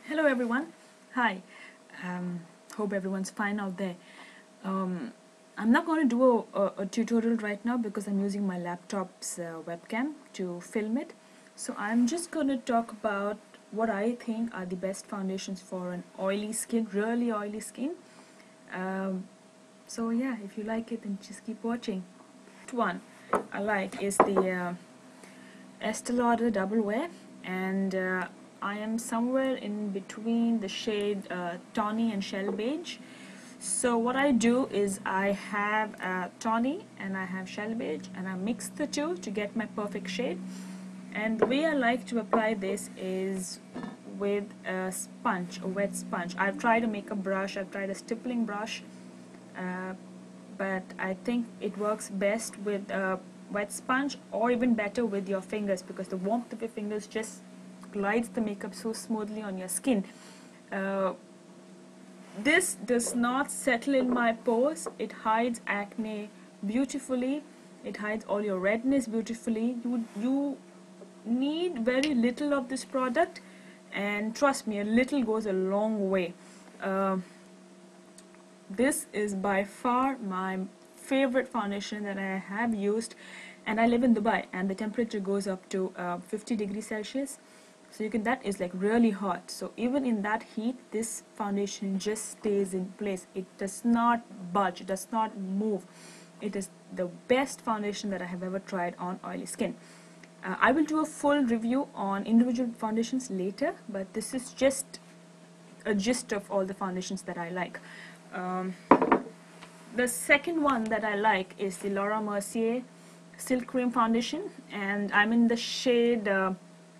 Hello everyone. Hi. Hope everyone's fine out there. I'm not going to do a tutorial right now because I'm using my laptop's webcam to film it. So I'm just going to talk about what I think are the best foundations for an oily skin, really oily skin. So yeah, if you like it, then just keep watching. One I like is the Estee Lauder Double Wear, and I am somewhere in between the shade tawny and shell beige. So what I do is I have tawny and I have shell beige, and I mix the two to get my perfect shade. And the way I like to apply this is with a sponge, a wet sponge. I've tried a makeup brush, I've tried a stippling brush, uh, but I think it works best with a wet sponge, or even better with your fingers, because the warmth of your fingers just glides the makeup so smoothly on your skin. This does not settle in my pores. It hides acne beautifully. It hides all your redness beautifully. You need very little of this product, and trust me, a little goes a long way. This is by far my favorite foundation that I have used, and I live in Dubai and the temperature goes up to 50 degrees Celsius, so that is like really hot. So even in that heat, this foundation just stays in place. It does not budge, it does not move. It is the best foundation that I have ever tried on oily skin. I will do a full review on individual foundations later, but this is just a gist of all the foundations that I like. The second one that I like is the Mercier Silk Cream Foundation, and I'm in the shade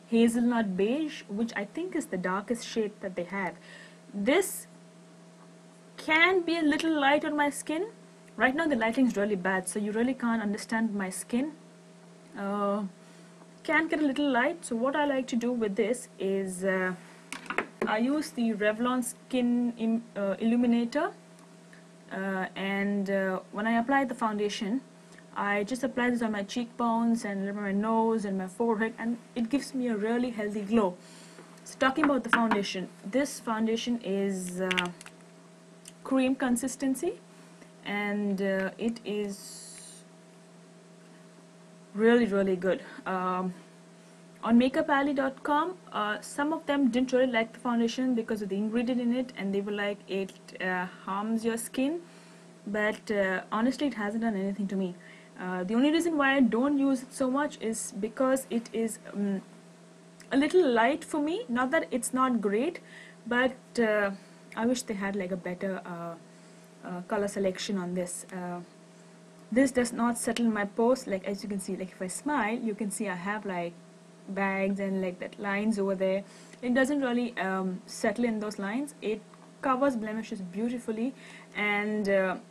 Hazelnut Beige, which I think is the darkest shade that they have. This can be a little light on my skin. Right now the lighting is really bad, so you really can't understand my skin. Can get a little light, so what I like to do with this is I use the Revlon Skin Illuminator, and when I apply the foundation, I just apply this on my cheekbones and my nose and my forehead, and it gives me a really healthy glow. So talking about the foundation, this foundation is cream consistency, and it is really good. On makeupalley.com, some of them didn't really like the foundation because of the ingredient in it, and they were like, it harms your skin, but honestly it hasn't done anything to me. The only reason why I don't use it so much is because it is a little light for me. Not that it's not great, but I wish they had like a better color selection on this. This does not settle in my pores. Like, as you can see, like if I smile, you can see I have like bags and like that lines over there. It doesn't really settle in those lines. It covers blemishes beautifully, and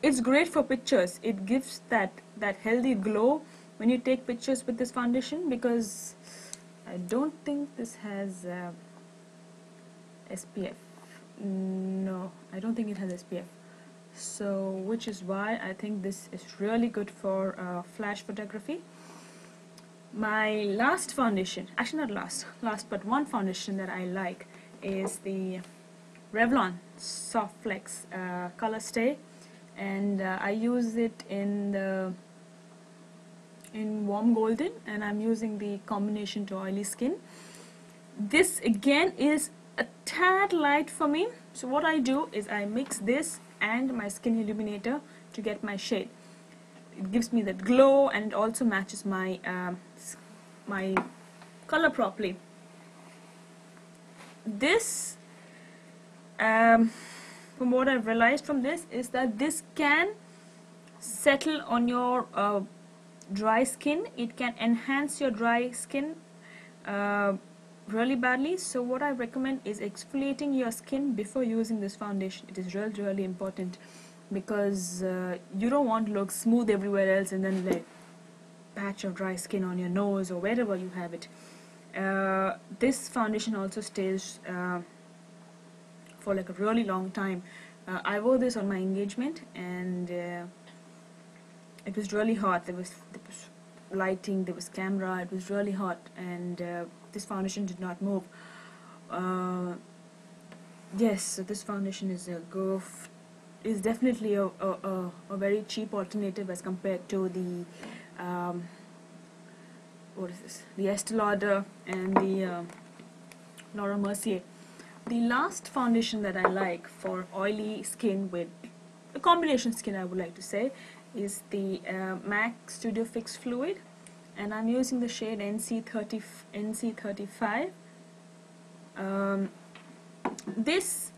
it's great for pictures. It gives that healthy glow when you take pictures with this foundation, because I don't think this has SPF. No, I don't think it has SPF. So, which is why I think this is really good for flash photography. My last foundation, actually not last but one foundation that I like is the Revlon Soft Flex Color Stay, and I use it in warm golden, and I'm using the combination to oily skin. This again is a tad light for me, so what I do is I mix this and my skin illuminator to get my shade. It gives me that glow, and it also matches my my color properly. This, from what I've realized from this, is that this can settle on your dry skin. It can enhance your dry skin really badly. So what I recommend is exfoliating your skin before using this foundation. It is really important, because you don't want to look smooth everywhere else and then like patch of dry skin on your nose or wherever you have it. This foundation also stays for like a really long time. I wore this on my engagement, and it was really hot. There was lighting, there was camera, it was really hot, and this foundation did not move. yes, so this foundation is is definitely a very cheap alternative as compared to the what is this? The Estee Lauder and the Laura Mercier. The last foundation that I like for oily skin with a combination skin, I would like to say, is the MAC Studio Fix Fluid, and I'm using the shade NC35. This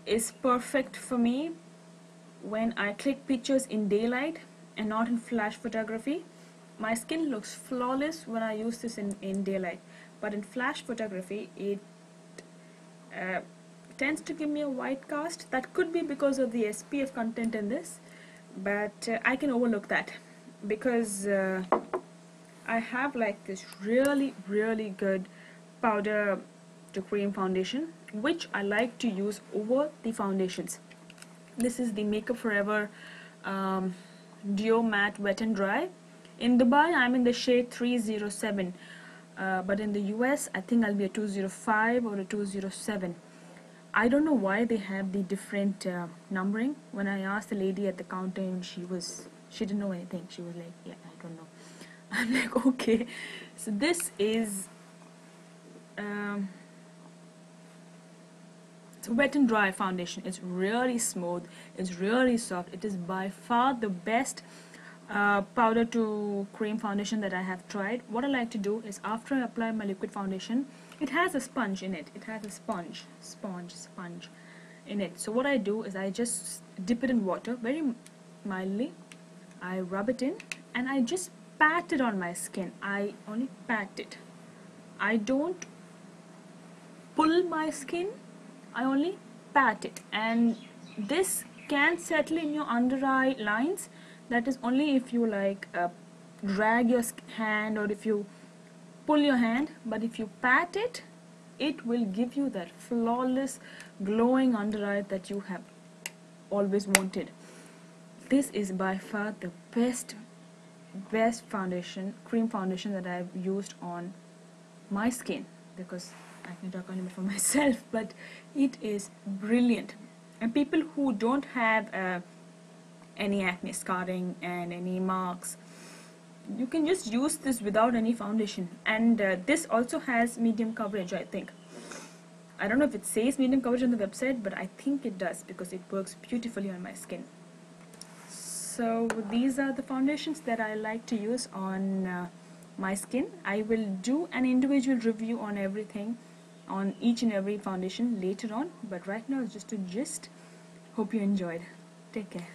is perfect for me when I click pictures in daylight and not in flash photography. My skin looks flawless when I use this in daylight, but in flash photography it tends to give me a white cast. That could be because of the SPF content in this, but I can overlook that because I have like this really good powder to cream foundation which I like to use over the foundations. This is the Makeup Forever Duo Matte Wet and Dry. In Dubai I'm in the shade 307, but in the US I think I'll be a 205 or a 207. I don't know why they have the different numbering. When I asked the lady at the counter, and she didn't know anything. She was like, yeah, I don't know. I'm like, okay. So this is it's a wet and dry foundation. It's really smooth, it's really soft. It is by far the best powder to cream foundation that I have tried. What I like to do is after I apply my liquid foundation, it has a sponge in it. It has a sponge in it. So what I do is I just dip it in water very mildly. I rub it in and I just pat it on my skin. I only pat it. I don't pull my skin. I only pat it, and this can settle in your under eye lines. That is only if you like drag your hand or if you pull your hand, but if you pat it, it will give you that flawless glowing under eye that you have always wanted. This is by far the best foundation, cream foundation that I've used on my skin, because I can talk only for myself, but it is brilliant. And people who don't have any acne scarring and any marks, you can just use this without any foundation. And this also has medium coverage, I think. I don't know if it says medium coverage on the website, but I think it does because it works beautifully on my skin. So these are the foundations that I like to use on my skin. I will do an individual review on everything, on each and every foundation later on, but right now it's just a gist. Hope you enjoyed. Take care.